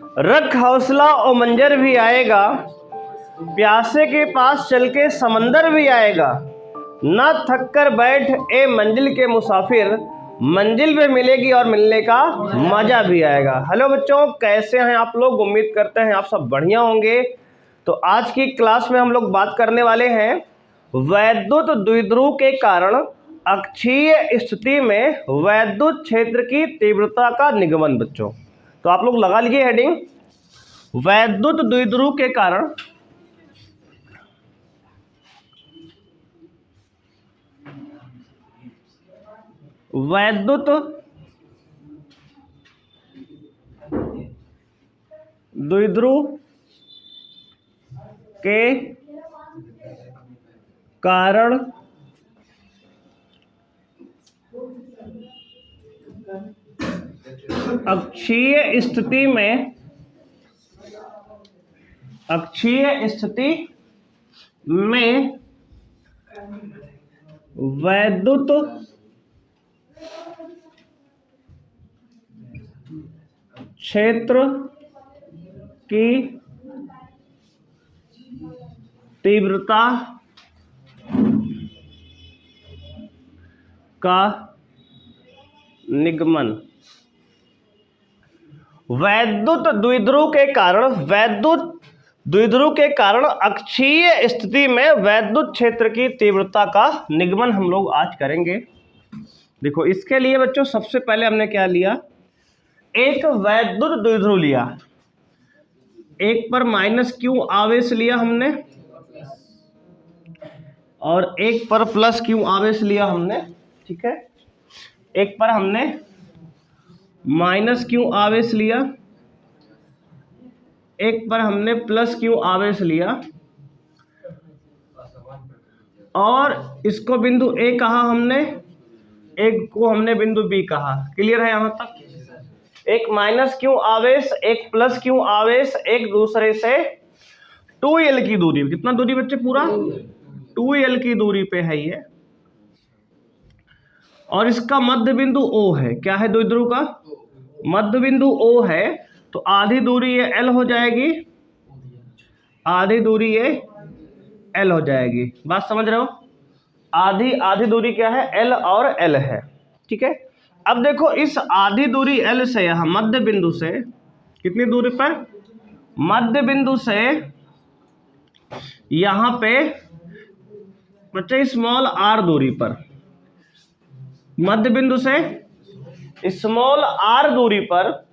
रख हौसला और मंजर भी आएगा, प्यासे के पास चल के समंदर भी आएगा। ना थक कर बैठ ए मंजिल के मुसाफिर, मंजिल में मिलेगी और मिलने का मजा भी आएगा। हेलो बच्चों, कैसे हैं आप लोग? उम्मीद करते हैं आप सब बढ़िया होंगे। तो आज की क्लास में हम लोग बात करने वाले हैं वैद्युत द्विध्रुव के कारण अक्षीय स्थिति में वैद्युत क्षेत्र की तीव्रता का निगमन। बच्चों तो आप लोग लगा लीजिए हेडिंग, वैद्युत द्विध्रुव के कारण वैद्युत द्विध्रुव के कारण अक्षीय स्थिति में वैद्युत क्षेत्र की तीव्रता का निगमन। वैद्युत द्विध्रुव के कारण अक्षीय स्थिति में वैद्युत क्षेत्र की तीव्रता का निगमन हम लोग आज करेंगे। देखो, इसके लिए बच्चों सबसे पहले हमने क्या लिया, एक वैद्युत द्विध्रुव लिया, एक पर माइनस क्यू आवेश लिया हमने और एक पर प्लस क्यू आवेश लिया हमने। ठीक है, एक पर हमने माइनस क्यू आवेश लिया, एक पर हमने प्लस क्यू आवेश लिया और इसको बिंदु ए कहा हमने, एक को हमने बिंदु बी कहा। क्लियर है यहां तक? एक माइनस क्यू आवेश, एक प्लस क्यू आवेश, एक दूसरे से 2l की दूरी, कितना दूरी बच्चे? पूरा 2l की दूरी पे है ये, और इसका मध्य बिंदु O है। क्या है द्विध्रुव का? मध्य बिंदु O है, तो आधी दूरी ये L हो जाएगी, आधी दूरी ये L हो जाएगी। बात समझ रहे हो? आधी दूरी क्या है? L और L है। ठीक है, अब देखो इस आधी दूरी L से यहां मध्य बिंदु से कितनी दूरी पर? मध्य बिंदु से यहां पे बच्चे स्मॉल r दूरी पर, मध्य बिंदु से स्मॉल r दूरी पर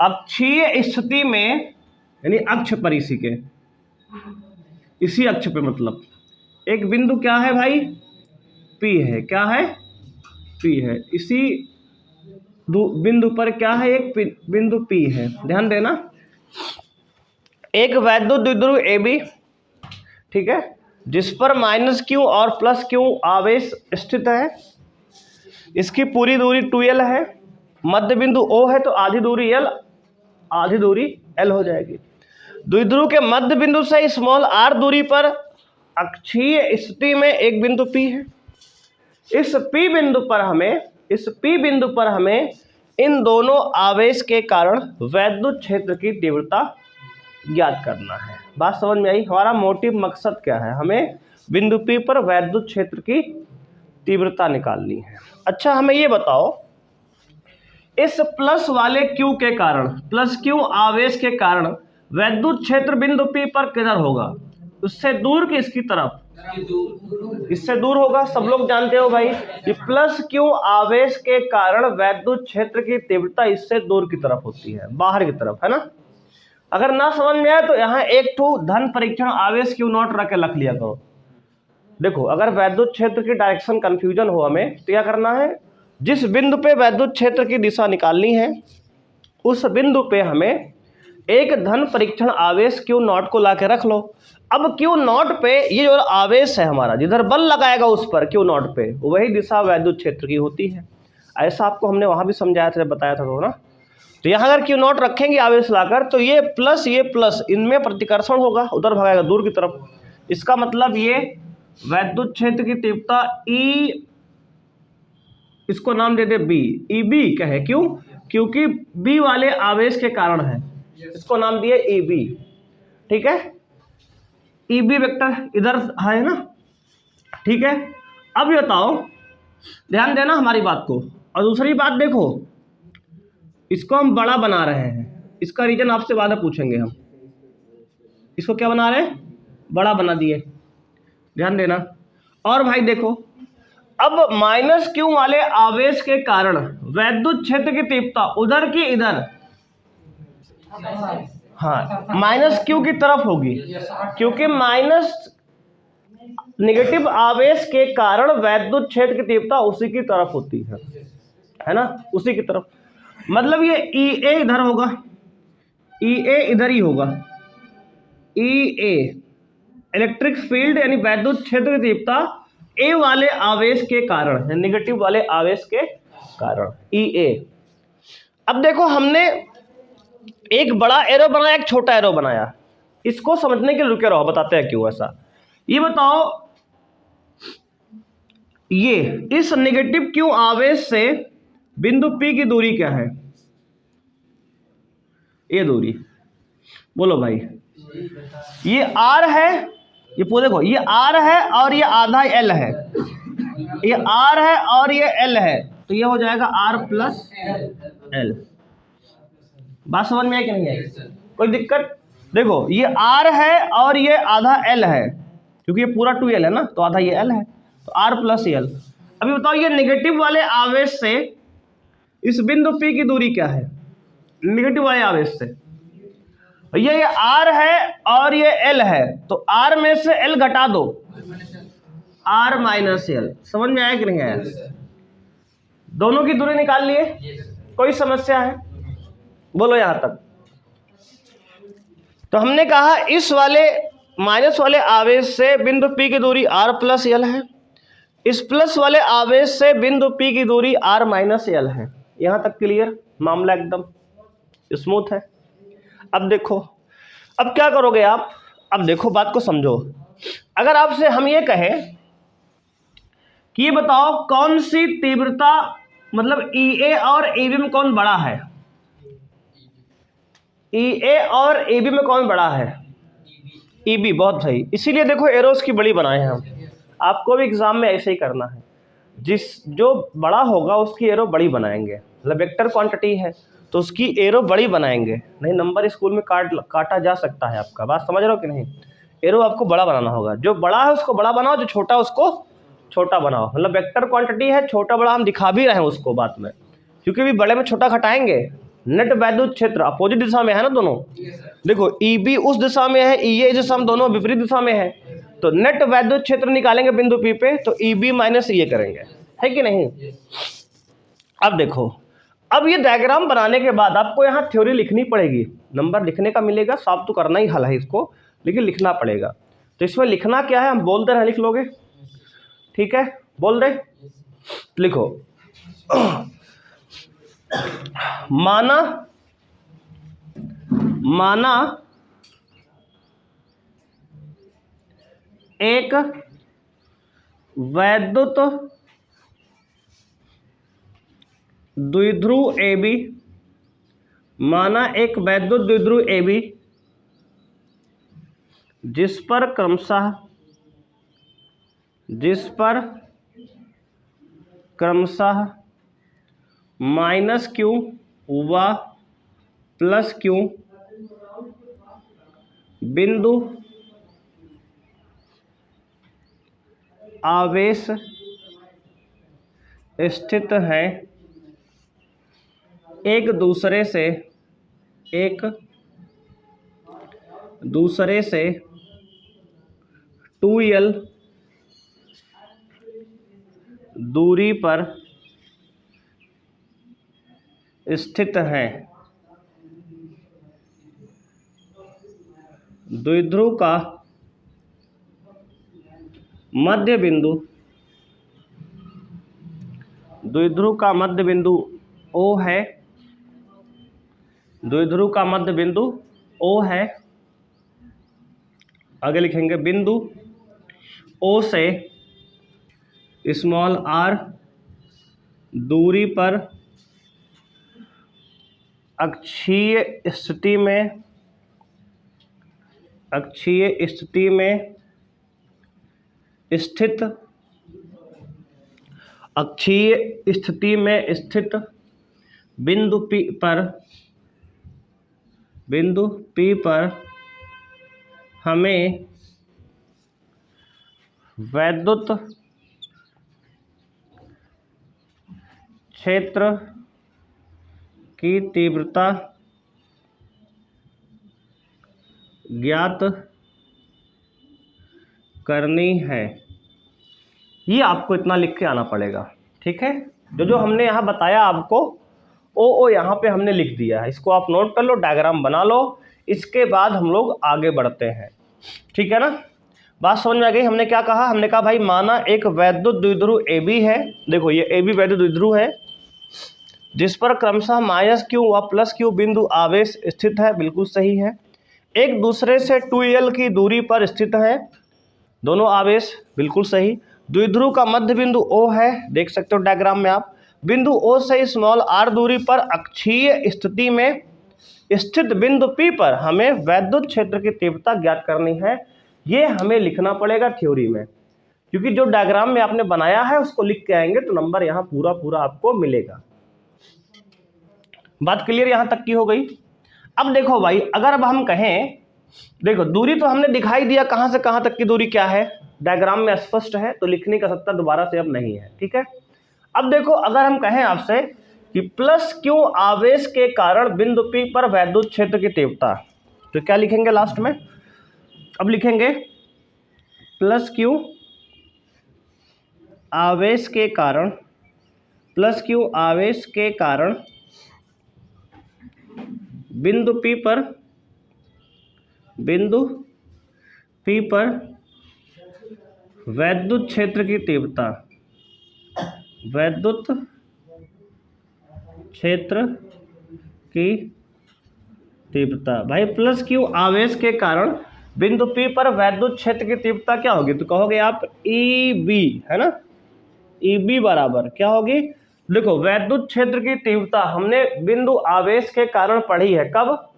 अक्षीय स्थिति में, यानी अक्ष पर, इसी अक्ष पे, मतलब एक बिंदु क्या है भाई? P है। क्या है? P है। इसी बिंदु पर क्या है? एक बिंदु P है। ध्यान देना, एक वैद्युत द्विध्रुव AB, ठीक है, जिस पर माइनस क्यू और प्लस क्यू आवेश स्थित है। इसकी पूरी दूरी 2l है, मध्य बिंदु O है, तो आधी दूरी L, आधी दूरी L हो जाएगी। द्विध्रुव के मध्य बिंदु से स्मॉल r दूरी पर अक्षीय स्थिति में एक बिंदु P है। इस P बिंदु पर हमें इन दोनों आवेश के कारण वैद्युत क्षेत्र की तीव्रता ज्ञात करना है। बात समझ में आई? हमारा मोटिव मकसद क्या है? हमें बिंदु P पर वैद्युत क्षेत्र की तीव्रता निकालनी है। अच्छा, हमें ये बताओ, इस प्लस वाले Q के कारण, प्लस Q आवेश के कारण वैद्युत क्षेत्र बिंदु P पर किधर होगा? उससे दूर कि इसकी तरफ? इससे दूर होगा। सब लोग जानते हो भाई कि प्लस क्यू आवेश के कारण वैद्युत क्षेत्र की तीव्रता इससे दूर की तरफ होती है, बाहर की तरफ, है ना? अगर ना समझ में आए तो यहाँ एक ठो धन परीक्षण आवेश क्यू नॉट रख के रख लिया करो। देखो, अगर वैद्युत क्षेत्र की डायरेक्शन कंफ्यूजन हो हमें, तो क्या करना है, जिस बिंदु पे वैद्युत क्षेत्र की दिशा निकालनी है उस बिंदु पे हमें एक धन परीक्षण आवेश क्यू नॉट को ला के रख लो। अब क्यू नॉट पे ये जो आवेश है हमारा, जिधर बल लगाएगा उस पर क्यू नॉट पे, वही दिशा वैद्युत क्षेत्र की होती है। ऐसा आपको हमने वहां भी समझाया था, बताया था तो ना। तो यहाँ अगर क्यू नॉट रखेंगे आवेश लाकर, तो ये प्लस इनमें प्रतिकर्षण होगा, उधर भगाएगा दूर की तरफ। इसका मतलब ये वैद्युत क्षेत्र की तीव्रता ई, इसको नाम दे दे बी, ई बी कहे। क्यों? क्योंकि बी वाले आवेश के कारण है। इसको नाम दिए ई बी। ठीक है, ई बी वेक्टर इधर है ना। ठीक है, अब ये बताओ, ध्यान देना हमारी बात को। और दूसरी बात देखो, इसको हम बड़ा बना रहे हैं, इसका रीजन आपसे बाद में पूछेंगे हम। इसको क्या बना रहे हैं, बड़ा बना दिए, ध्यान देना। और भाई देखो, अब माइनस क्यू वाले आवेश के कारण वैद्युत क्षेत्र की तीव्रता उधर की इधर, हाँ माइनस क्यू की तरफ होगी, क्योंकि माइनस नेगेटिव आवेश के कारण वैद्युत क्षेत्र की तीव्रता उसी की तरफ होती है ना, उसी की तरफ। मतलब ये ई ए इधर होगा, ई ए इधर ही होगा, ई ए इलेक्ट्रिक फील्ड यानी वैद्युत क्षेत्र की तीव्रता ए वाले आवेश के कारण, नेगेटिव वाले आवेश के कारण ई ए। अब देखो, हमने एक बड़ा एरो बनाया, एक छोटा एरो बनाया। इसको समझने के लिए रुके रहो, बताते हैं क्यों ऐसा। ये बताओ, ये इस नेगेटिव क्यू आवेश से बिंदु P की दूरी क्या है? ये दूरी बोलो भाई। ये R है, ये पूरे देखो, ये R है और ये आधा L है, ये R है और ये L है, तो ये हो जाएगा R प्लस L। बात समझ में आई कि नहीं आई? कोई दिक्कत? देखो, ये R है और ये आधा L है, क्योंकि ये पूरा 2L है ना, तो आधा ये L है, तो R प्लस L। अभी बताओ, ये नेगेटिव वाले आवेश से इस बिंदु P की दूरी क्या है? नेगेटिव वाले आवेश से ये R है और ये L है, तो R में से L घटा दो, R माइनस L। समझ में आया कि नहीं आया? दोनों की दूरी निकाल लिए, कोई समस्या है? बोलो यहां तक। तो हमने कहा इस वाले माइनस वाले आवेश से बिंदु P की दूरी R प्लस L है, इस प्लस वाले आवेश से बिंदु P की दूरी R माइनस L है। यहां तक क्लियर? मामला एकदम स्मूथ है। अब देखो, अब क्या करोगे आप? अब देखो, बात को समझो। अगर आपसे हम ये कहें कि ये बताओ कौन सी तीव्रता, मतलब EA और AB में कौन बड़ा है? EA और AB में कौन बड़ा है? EB। बहुत सही। इसीलिए देखो एरोस की बड़ी बनाए हैं हम। आपको भी एग्जाम में ऐसे ही करना है, जो बड़ा होगा उसकी एरो बड़ी बनाएंगे। मतलब वेक्टर क्वांटिटी है तो उसकी एरो बड़ी बनाएंगे, नहीं नंबर स्कूल में काटा जा सकता है आपका। बात समझ रहे हो कि नहीं? एरो आपको बड़ा बनाना होगा, जो बड़ा है उसको बड़ा बनाओ, जो छोटा उसको छोटा बनाओ। मतलब वेक्टर क्वांटिटी है, छोटा बड़ा हम दिखा भी रहे हैं उसको बात में, क्योंकि भी बड़े में छोटा घटाएंगे। नेट वैद्युत क्षेत्र अपोजिट दिशा में है ना दोनों। देखो, EB उस दिशा में है, EA इस दिशा में, दोनों विपरीत दिशा में है, तो नेट वैद्युत क्षेत्र निकालेंगे बिंदु P पे, तो EB माइनस EA करेंगे, है कि नहीं? अब देखो, अब ये डायग्राम बनाने के बाद आपको यहाँ थ्योरी लिखनी पड़ेगी। नंबर लिखने का मिलेगा, साफ तो करना ही हल है इसको, लेकिन लिखना पड़ेगा। तो इसमें लिखना क्या है, हम बोलते रहे, लिख लोगे? ठीक है, बोल दे, लिखो। माना एक वैद्युत द्विध्रुव AB, माना एक वैद्युत द्विध्रुव AB जिस पर क्रमशः -Q व +Q बिंदु आवेश स्थित है, एक दूसरे से 2L दूरी पर स्थित है। द्विध्रुव का मध्य बिंदु O है, द्विध्रुव का मध्य बिंदु O है। आगे लिखेंगे बिंदु O से r दूरी पर अक्षीय स्थिति में स्थित बिंदु P पर हमें वैद्युत क्षेत्र की तीव्रता ज्ञात करनी है। ये आपको इतना लिख के आना पड़ेगा, ठीक है। जो हमने यहाँ बताया आपको ओ यहाँ पे हमने लिख दिया है, इसको आप नोट कर लो, डायग्राम बना लो, इसके बाद हम लोग आगे बढ़ते हैं, ठीक है ना। बात समझ में आ गई। हमने क्या कहा, हमने कहा भाई माना एक वैद्युत द्विध्रुव AB है, देखो ये AB वैद्युत द्विध्रुव है जिस पर क्रमशः -q व +q बिंदु आवेश स्थित है, बिल्कुल सही है। एक दूसरे से 2l की दूरी पर स्थित है दोनों आवेश, बिल्कुल सही। द्विध्रुव का मध्य बिंदु O है, देख सकते हो डायग्राम में आप। बिंदु O से स्मॉल r दूरी पर अक्षीय स्थिति में स्थित बिंदु P पर हमें वैद्युत क्षेत्र की तीव्रता ज्ञात करनी है। ये हमें लिखना पड़ेगा थ्योरी में, क्योंकि जो डायग्राम में आपने बनाया है उसको लिख के आएंगे तो नंबर यहाँ पूरा आपको मिलेगा। बात क्लियर यहाँ तक की हो गई। अब देखो भाई, अगर अब हम कहें, देखो दूरी तो हमने दिखाई दिया कहाँ से कहाँ तक की दूरी क्या है, डायग्राम में स्पष्ट है, तो लिखने का सत्ता दोबारा से अब नहीं है, ठीक है। अब देखो अगर हम कहें आपसे कि +q आवेश के कारण बिंदु P पर वैद्युत क्षेत्र की तीव्रता, तो क्या लिखेंगे लास्ट में, अब लिखेंगे +q आवेश के कारण बिंदु P पर वैद्युत क्षेत्र की तीव्रता, भाई +q आवेश के कारण बिंदु P पर वैद्युत क्षेत्र की तीव्रता क्या होगी, तो कहोगे आप EB, है ना। EB बराबर क्या होगी, देखो वैद्युत क्षेत्र की तीव्रता हमने बिंदु आवेश के कारण पढ़ी है, कब,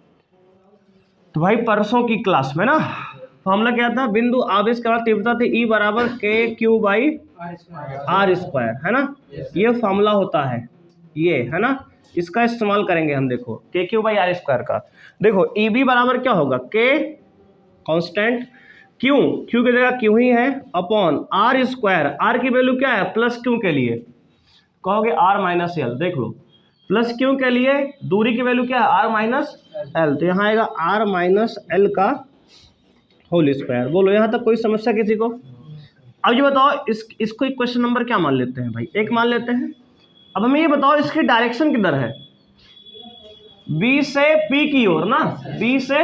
तो भाई परसों की क्लास में ना। फॉर्मूला क्या था, बिंदु आवेश के कारण तीव्रता थी E बराबर KQ/R², है ना। ये फॉर्मूला होता है, ये है ना, इसका इस्तेमाल करेंगे हम। देखो KQ/R² का, देखो EB बराबर क्या होगा, K कांस्टेंट, Q की जगह Q ही है, अपॉन R², R की वैल्यू क्या है, +q के लिए कहोगे R-L, देख लो +q के लिए दूरी की वैल्यू क्या है, R-L, तो यहाँ आएगा R-L का होल स्क्वायर। बोलो यहाँ तक कोई समस्या किसी को। अब ये बताओ इसको इक्वेशन नंबर क्या मान लेते हैं भाई, 1 मान लेते हैं। अब हमें ये बताओ इसकी डायरेक्शन किधर है, B से P की ओर ना, B से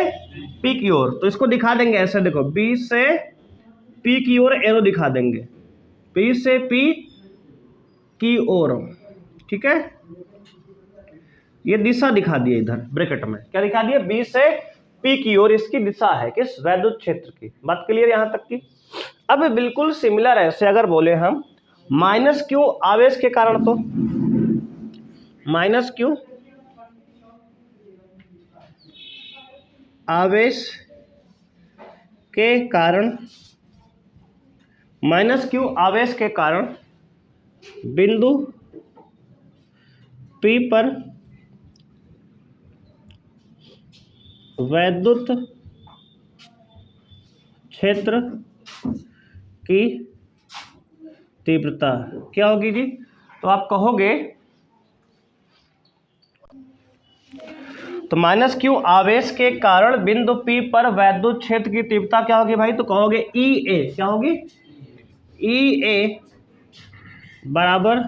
P की ओर, तो इसको दिखा देंगे ऐसे, देखो B से P की ओर एरो दिखा देंगे, B से P की ओर, ठीक है। ये दिशा दिखा दिए इधर ब्रैकेट में, क्या दिखा दिया, B से P की ओर इसकी दिशा है किस, वैद्युत क्षेत्र की। बात क्लियर यहां तक की। अब बिल्कुल सिमिलर ऐसे अगर बोले हम -q आवेश के कारण, तो -q आवेश के कारण बिंदु P पर वैद्युत क्षेत्र की तीव्रता क्या होगी जी, तो आप कहोगे, तो -q आवेश के कारण बिंदु P पर वैद्युत क्षेत्र की तीव्रता क्या होगी भाई, तो कहोगे EA, क्या होगी, EA बराबर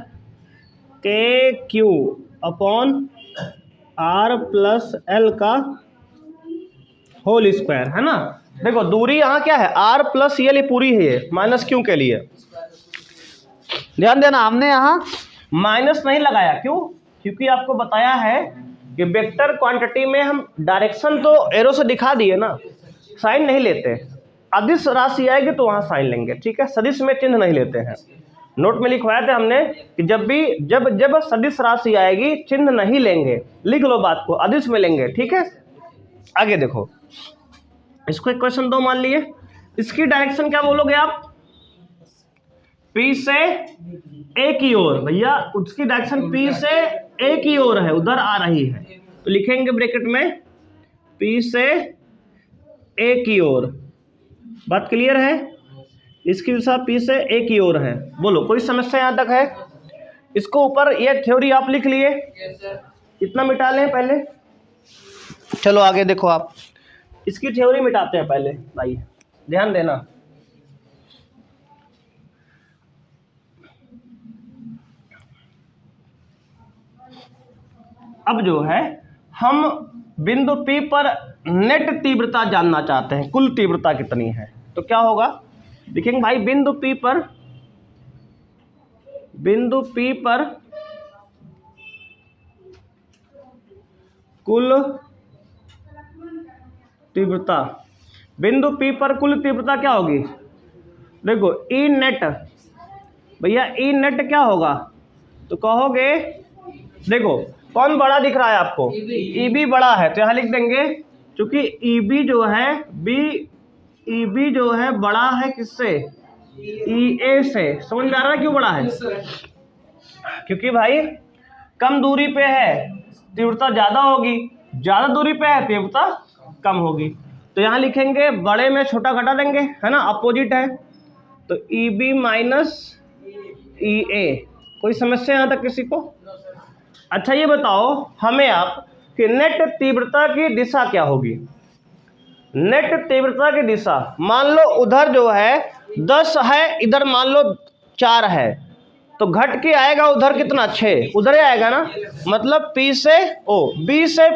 KQ/R+L का होल स्क्वायर, है ना। देखो दूरी यहाँ क्या है, R+L, ये पूरी है, ये -q के लिए ध्यान देना, हमने यहाँ माइनस नहीं लगाया, क्यों, क्योंकि आपको बताया है कि वेक्टर क्वांटिटी में हम डायरेक्शन तो एरो से दिखा दिए ना, साइन नहीं लेते। अदिश राशि आएगी तो वहाँ साइन लेंगे, ठीक है, सदिश में चिन्ह नहीं लेते हैं। नोट में लिखवाया था हमने कि जब सदिश राशि आएगी चिन्ह नहीं लेंगे, लिख लो बात को, अदिश में लेंगे, ठीक है। आगे देखो, इसको इक्वेशन 2 मान लिए, इसकी डायरेक्शन क्या बोलोगे आप, P से A की ओर, भैया उसकी डायरेक्शन P से A की ओर है, उधर आ रही है, तो लिखेंगे ब्रैकेट में P से A की ओर। बात क्लियर है, इसकी दिशा P से A की ओर है। बोलो कोई समस्या यहाँ तक है? इसको ऊपर ये थ्योरी आप लिख लिए, इतना मिटा लें पहले। चलो आगे देखो, आप इसकी थ्योरी मिटाते हैं पहले भाई, ध्यान देना। अब जो है हम बिंदु P पर नेट तीव्रता जानना चाहते हैं, कुल तीव्रता कितनी है। तो क्या होगा, देखेंगे भाई बिंदु P पर कुल तीव्रता, बिंदु P पर कुल तीव्रता क्या होगी, देखो ई नेट, भैया ई नेट क्या होगा, तो कहोगे देखो कौन बड़ा दिख रहा है आपको, EB बड़ा है, तो यहाँ लिख देंगे क्योंकि EB जो है EB जो है बड़ा है किससे, EA से। समझ में आ रहा है क्यों बड़ा है, क्योंकि भाई कम दूरी पे है तीव्रता ज़्यादा होगी, ज़्यादा दूरी पे है तीव्रता कम होगी। तो यहाँ लिखेंगे बड़े में छोटा घटा देंगे, है ना, अपोजिट है, तो EB माइनस EA। कोई समस्या यहाँ तक किसी को? अच्छा ये बताओ हमें आप कि नेट तीव्रता की दिशा क्या होगी। नेट तीव्रता की दिशा, मान लो उधर जो है 10 है, इधर मान लो 4 है, तो घट के आएगा उधर कितना, 6, उधर ही आएगा ना, मतलब B से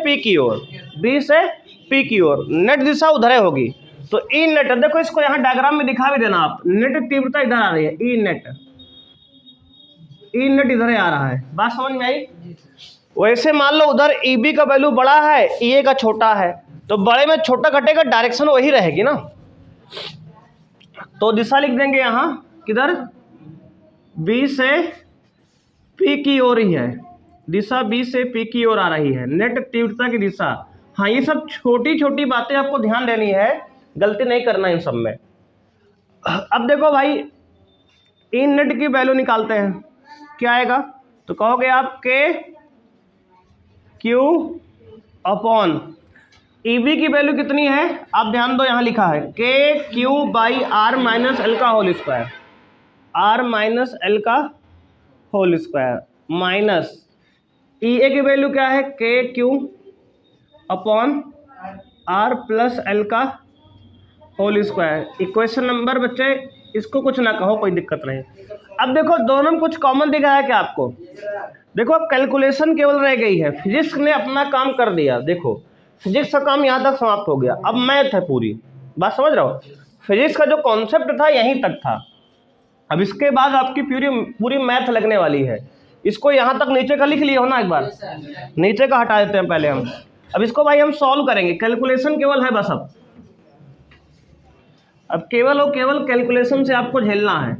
P की ओर, B से P की ओर नेट दिशा उधर ही होगी। तो ई नेट, देखो इसको यहाँ डायग्राम में दिखा भी देना आप, नेट तीव्रता इधर आ रही है, ई नेट इधर ही आ रहा है, बात समझ में आई। वैसे मान लो उधर EB का वैल्यू बड़ा है, EA का छोटा है, तो बड़े में छोटा घटेगा, डायरेक्शन वही रहेगी ना, तो दिशा लिख देंगे यहाँ किधर, B से P की ओर ही है, दिशा B से P की ओर आ रही है, नेट तीव्रता की दिशा। हाँ ये सब छोटी छोटी बातें आपको ध्यान देनी है, गलती नहीं करना इन सब में। अब देखो भाई ई नेट की वैल्यू निकालते हैं, क्या आएगा, तो कहोगे आप K Q अपॉन EB की वैल्यू कितनी है, आप ध्यान दो यहाँ लिखा है K Q by R minus L का whole square, R minus L का होल स्क्वायर, माइनस EA की वैल्यू क्या है, K Q upon R plus L का होल स्क्वायर। इक्वेशन नंबर बच्चे इसको कुछ ना कहो, कोई दिक्कत नहीं। अब देखो दोनों में कुछ कॉमन दिखा है क्या आपको, देखो अब कैलकुलेशन केवल रह गई है, फिजिक्स ने अपना काम कर दिया, देखो फिजिक्स का काम यहाँ तक समाप्त हो गया, अब मैथ है पूरी, बात समझ रहे हो, फिजिक्स का जो कॉन्सेप्ट था यहीं तक था, अब इसके बाद आपकी पूरी मैथ लगने वाली है। इसको यहाँ तक नीचे का लिख लिए हो ना, एक बार नीचे का हटा देते हैं पहले हम, अब इसको भाई हम सॉल्व करेंगे, कैलकुलेशन केवल है बस, अब केवल कैलकुलेशन से आपको झेलना है।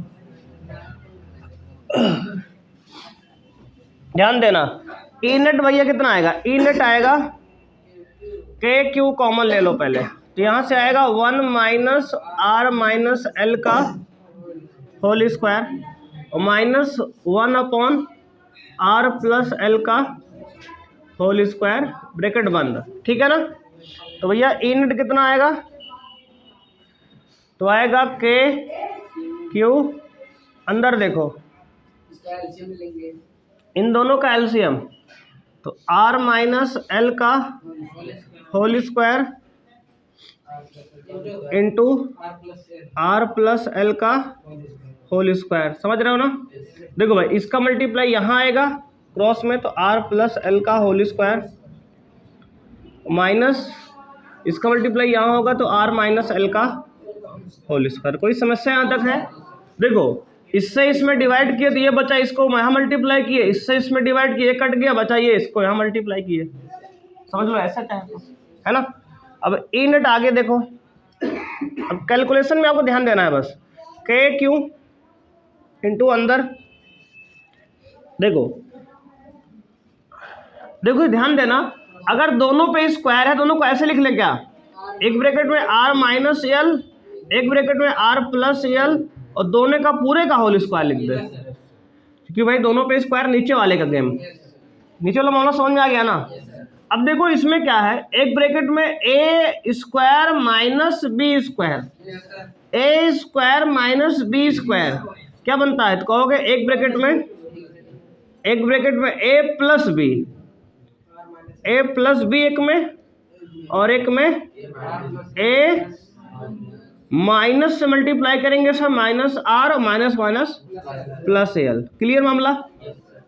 ध्यान देना, ई नेट भैया कितना आएगा, ई नेट आएगा K Q कॉमन ले लो पहले, तो यहाँ से आएगा 1 माइनस R माइनस L का होल स्क्वायर और minus 1 upon R plus L का होल स्क्वायर, ब्रैकेट बंद, ठीक है ना। तो भैया ई नेट कितना आएगा, तो आएगा K Q, अंदर देखो इन दोनों का एलसीएम, तो R माइनस L का whole square into R plus L का होल स्क्वायर, समझ रहे हो ना। देखो भाई इसका मल्टीप्लाई यहाँ आएगा क्रॉस में, तो R प्लस L का होल स्क्वायर माइनस इसका मल्टीप्लाई यहाँ होगा, तो R माइनस L का होल स्क्वायर। कोई समस्या यहाँ तक है? देखो इससे इसमें डिवाइड किए तो ये बचा, इसको यहाँ मल्टीप्लाई किए, इससे इसमें डिवाइड किए, कट गया, बचा ये, इसको यहाँ मल्टीप्लाई किए, समझ लो ऐसा चाहे तो, है ना। अब ई नेट आगे देखो, अब कैलकुलेशन में आपको ध्यान देना है बस, K Q इंटू अंदर। देखो देखो ध्यान देना, अगर दोनों पे स्क्वायर है दोनों को ऐसे लिख ले क्या, एक ब्रैकेट में r माइनस एल, एक ब्रैकेट में r प्लस एल, और दोनों का पूरे का होल स्क्वायर लिख दे, क्योंकि भाई दोनों पे स्क्वायर नीचे वाले का गेम, नीचे वाला मामला समझ में आ गया ना। अब देखो इसमें क्या है, एक ब्रैकेट में A square minus B square, A square minus B square क्या बनता है, तो कहोगे एक ब्रैकेट में A plus B, A plus B एक में, और एक में ए माइनस से मल्टीप्लाई करेंगे sir, minus R, minus minus plus L. Clear मामला।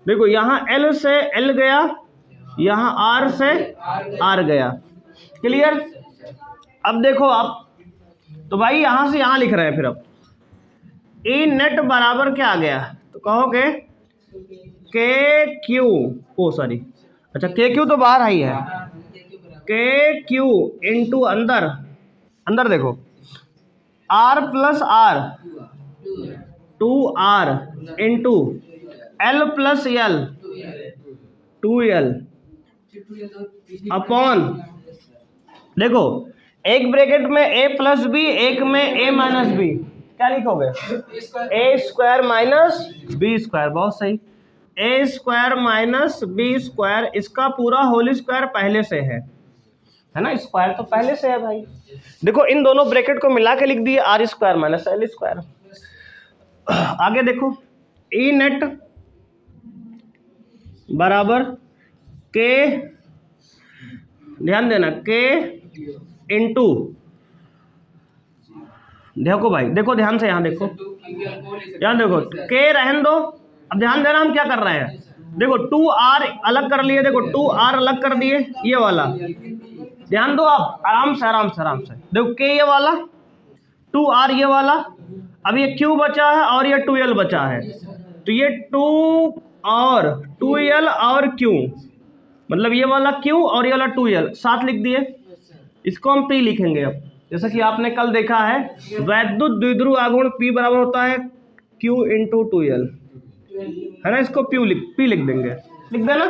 देखो यहाँ एल से एल गया, यहाँ आर से आर गया। क्लियर। अब देखो आप, तो भाई यहाँ से यहाँ लिख रहे हैं, फिर अब ई नेट बराबर क्या आ गया, तो कहोगे के क्यू, ओ सॉरी, अच्छा के क्यू तो बाहर आई है, के क्यू इंटू अंदर, अंदर देखो R plus R, 2r into L plus L, 2l upon, देखो एक ब्रैकेट में a प्लस बी, एक में a माइनस बी, क्या लिखोगे, ए स्क्वायर माइनस बी स्क्वायर, बहुत सही, ए स्क्वायर माइनस बी स्क्वायर, इसका पूरा होल स्क्वायर पहले से है ना, स्क्वायर तो पहले से है भाई। देखो इन दोनों ब्रैकेट को मिला के लिख दिए R square minus L square. आगे देखो ई नेट बराबर के, ध्यान देना, के इंटू, देखो भाई देखो ध्यान से, यहाँ देखो, यहाँ देखो के रहने दो। अब ध्यान देना हम क्या कर रहे हैं, देखो 2r अलग कर लिए, देखो 2r अलग कर दिए, ये वाला ध्यान दो आप, आराम से आराम से आराम से, देखो के ये वाला, 2r ये वाला, अब ये q बचा है और ये 2l बचा है, तो ये 2 और 2l और q, मतलब ये वाला q और ये वाला 2l साथ लिख दिए, इसको हम p लिखेंगे। अब जैसा कि आपने कल देखा है, वैद्युत द्विध्रुव आघूर्ण p बराबर होता है q इंटू 2l, है ना, इसको p लिख देंगे, लिख देना।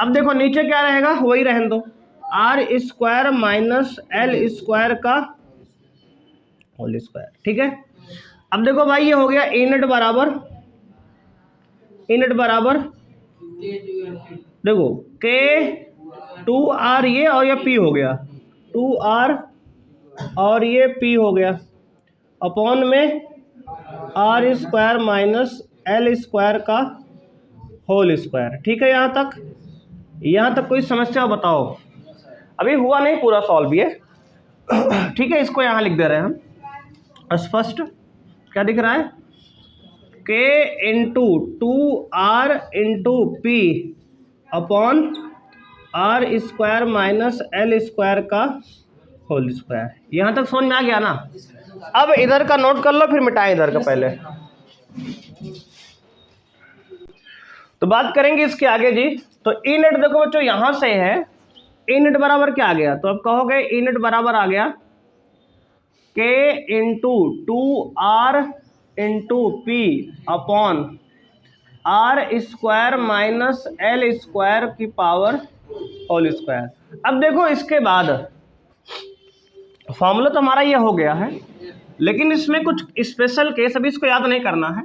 अब देखो नीचे क्या रहेगा, वही रहने दो, R square minus L square का होल स्क्वायर, ठीक है। अब देखो भाई ये हो गया ए नेट बराबर, ए नेट बराबर, देखो के 2r ये और ये p हो गया, 2r और ये p हो गया, अपॉन में R square minus L square का होल स्क्वायर, ठीक है। यहाँ तक कोई समस्या बताओ, अभी हुआ नहीं पूरा सॉल्व ये, ठीक है। इसको यहाँ लिख दे रहे हैं हम स्पष्ट, क्या दिख रहा है, K into 2r into P upon are square minus L square का होल स्क्वायर। यहाँ तक समझ में आ गया ना। अब इधर का नोट कर लो, फिर मिटाएं इधर का पहले, तो बात करेंगे इसके आगे जी। तो ई नेट देखो बच्चों यहाँ से है, ई नेट बराबर क्या आ गया, तो अब कहोगे ई नेट बराबर आ गया के into 2r into P upon are square minus L square की पावर होल स्क्वायर। अब देखो इसके बाद फॉर्मूला तो हमारा ये हो गया है, लेकिन इसमें कुछ स्पेशल केस, अभी इसको याद नहीं करना है।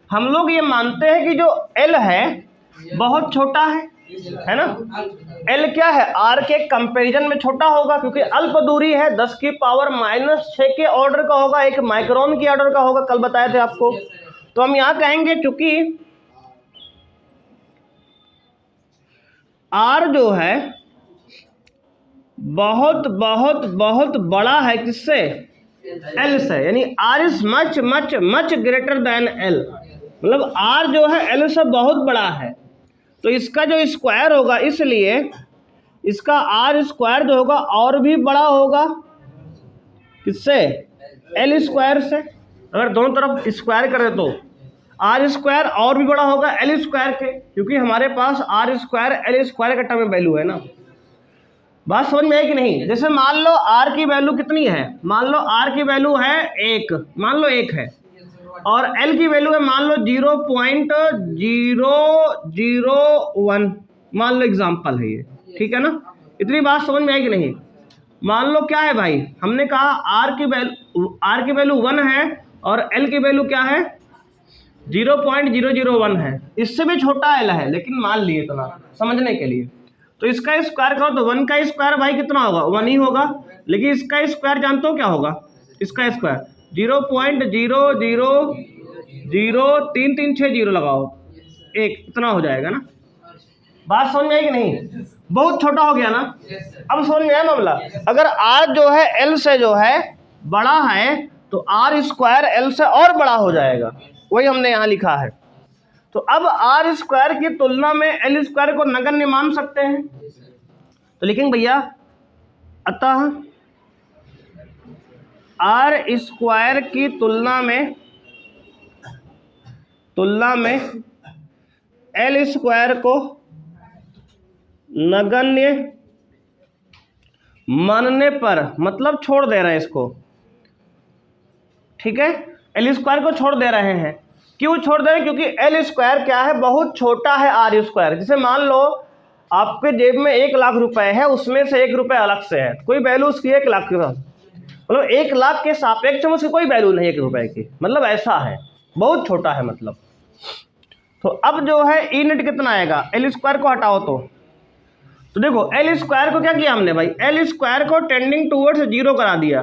हम लोग ये मानते हैं कि जो L है बहुत छोटा है ना, L क्या है, R के कंपैरिजन में छोटा होगा, क्योंकि अल्प दूरी है, 10 की पावर -6 के ऑर्डर का होगा, 1 माइक्रोन की ऑर्डर का होगा, कल बताए थे आपको। तो हम यहाँ कहेंगे चूंकि R जो है बहुत बहुत बहुत बड़ा है, किससे, L से, यानी R is much much much greater than L, मतलब R जो है L से बहुत बड़ा है, तो इसका जो स्क्वायर होगा, इसलिए इसका R स्क्वायर जो होगा और भी बड़ा होगा, किससे, L स्क्वायर से। अगर दोनों तरफ स्क्वायर करें तो R स्क्वायर और भी बड़ा होगा L स्क्वायर के, क्योंकि हमारे पास R स्क्वायर L स्क्वायर का टर्म में वैल्यू है ना। बात समझ में आई कि नहीं। जैसे मान लो R की वैल्यू कितनी है, मान लो R की वैल्यू है 1, मान लो 1 है, और L की वैल्यू है मान लो 0.001, मान लो एग्जाम्पल है ये, ठीक है ना। इतनी बात समझ में आई कि नहीं। मान लो क्या है भाई, हमने कहा R की वैल्यू 1 है और L की वैल्यू क्या है 0.001 है, इससे भी छोटा L है, लेकिन मान लिए इतना समझने के लिए। तो इसका स्क्वायर करो तो 1 का स्क्वायर भाई कितना होगा, 1 ही होगा, लेकिन इसका स्क्वायर जानते हो क्या होगा, इसका स्क्वायर 0.0003360 लगाओ, एक इतना हो जाएगा ना। बात समझ में आई कि नहीं, बहुत छोटा हो गया ना। अब समझ में आया मामला। अगर R जो है L से जो है बड़ा है तो R स्क्वायर L से और बड़ा हो जाएगा, वही हमने यहाँ लिखा है। तो अब R स्क्वायर की तुलना में L स्क्वायर को नगण्य मान सकते हैं, तो लिखेंगे भैया अतः R स्क्वायर की तुलना में L स्क्वायर को नगण्य मानने पर, मतलब छोड़ दे रहे हैं इसको, ठीक है, L स्क्वायर को छोड़ दे रहे हैं। क्यों छोड़ दे रहे हैं, क्योंकि L स्क्वायर क्या है, बहुत छोटा है R स्क्वायर। जैसे मान लो आपके जेब में 1 लाख रुपए है, उसमें से 1 रुपये अलग से है, कोई वैल्यू उसकी 1 लाख, मतलब 1 लाख के सापेक्ष में उसकी कोई वैल्यू नहीं 1 रुपए की, मतलब ऐसा है, बहुत छोटा है मतलब। तो अब जो है ई नेट कितना आएगा, L स्क्वायर को हटाओ तो देखो L स्क्वायर को क्या किया हमने भाई, L स्क्वायर को टेंडिंग टूवर्ड्स 0 करा दिया,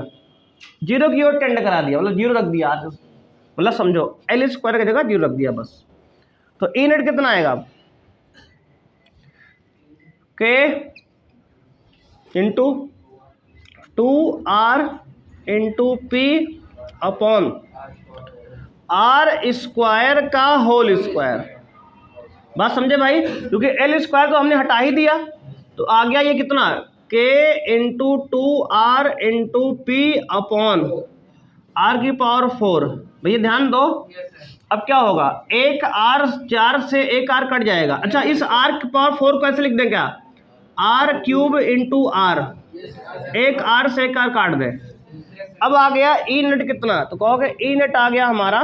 0 की ओर टेंड करा दिया, मतलब 0 रख दिया, मतलब समझो L स्क्वायर की जगह 0 रख दिया बस। तो ई नेट कितना आएगा, K into 2R into P upon R square का होल स्क्वायर। बात समझे भाई, क्योंकि L स्क्वायर तो हमने हटा ही दिया, तो आ गया ये कितना, K into 2R into P upon R की पावर 4। भैया ध्यान दो, अब क्या होगा, एक R 4 से एक R कट जाएगा। अच्छा, इस R की पावर 4 को ऐसे लिख दें क्या, R क्यूब इंटू R, एक R से एक R काट दें। अब आ गया ई नेट कितना, तो कहोगे ई नेट आ गया हमारा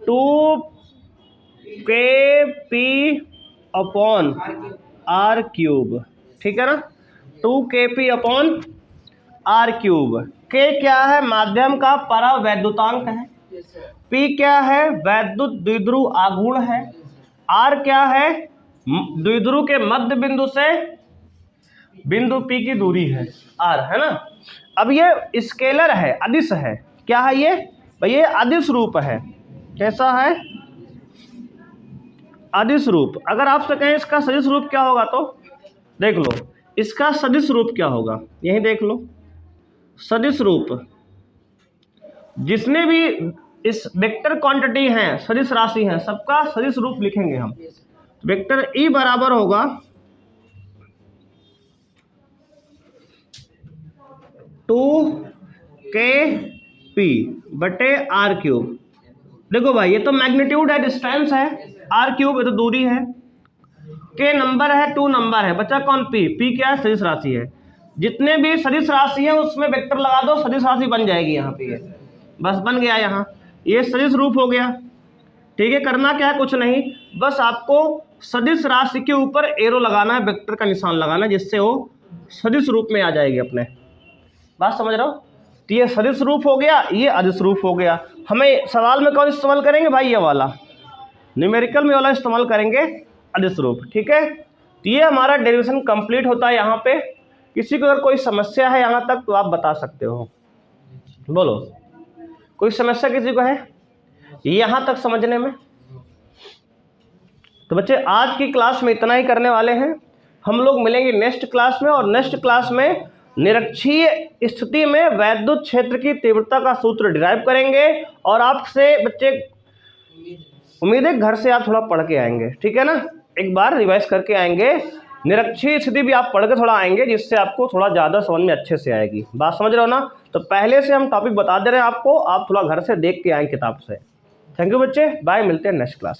2kp अपॉन R क्यूब, ठीक है ना, 2kp upon R cube. K क्या है, माध्यम का परावैद्युतांक है, P क्या है, वैद्युत द्विध्रुव आघूर्ण है, R क्या है, द्विध्रुव के मध्य बिंदु से बिंदु P की दूरी है, R है ना। अब ये स्केलर है, अदिश है, क्या है ये भाई, ये अदिश रूप है। कैसा है, अदिश रूप। अगर आपसे कहें इसका सदिश रूप क्या होगा, तो देख लो इसका सदिश रूप क्या होगा, यही देख लो, सदिश रूप जितने भी इस वेक्टर क्वांटिटी हैं, सदिश राशि हैं, सबका सदिश रूप लिखेंगे हम। वेक्टर E बराबर होगा 2kp बटे R क्यूब। देखो भाई, ये तो मैग्नीट्यूड है, डिस्टेंस है, R क्यूब ये तो दूरी है, K नंबर है, 2 नंबर है, बचा कौन, P। P क्या है, सदिश राशि है। जितने भी सदिश राशि है उसमें वेक्टर लगा दो, सदिश राशि बन जाएगी यहाँ पे, बस बन गया, यहाँ ये सदिश रूप हो गया, ठीक है। करना क्या है, कुछ नहीं, बस आपको सदिश राशि के ऊपर एरो लगाना है, वेक्टर का निशान लगाना है, जिससे वो सदिश रूप में आ जाएगी अपने। बात समझ रहे हो, तो ये सदिश रूप हो गया, ये अदिश रूप हो गया। हमें सवाल में कौन इस्तेमाल करेंगे भाई, ये वाला न्यूमेरिकल में वाला इस्तेमाल करेंगे, अदिश रूप, ठीक है। तो ये हमारा डेरिवेशन कंप्लीट होता है। यहाँ पे किसी को अगर कोई समस्या है यहाँ तक तो आप बता सकते हो, बोलो कोई समस्या किसी को है यहाँ तक समझने में। तो बच्चे आज की क्लास में इतना ही करने वाले हैं, हम लोग मिलेंगे नेक्स्ट क्लास में, और नेक्स्ट क्लास में निरक्षीय स्थिति में वैद्युत क्षेत्र की तीव्रता का सूत्र डिराइव करेंगे। और आपसे बच्चे उम्मीद है घर से आप थोड़ा पढ़ के आएंगे, ठीक है ना, एक बार रिवाइज करके आएंगे, निरक्षीय स्थिति भी आप पढ़ के थोड़ा आएंगे, जिससे आपको थोड़ा ज़्यादा समझ में अच्छे से आएगी। बात समझ रहे हो ना, तो पहले से हम टॉपिक बता दे रहे हैं आपको, आप थोड़ा घर से देख के आएँ किताब से। थैंक यू बच्चे, बाय, मिलते हैं नेक्स्ट क्लास।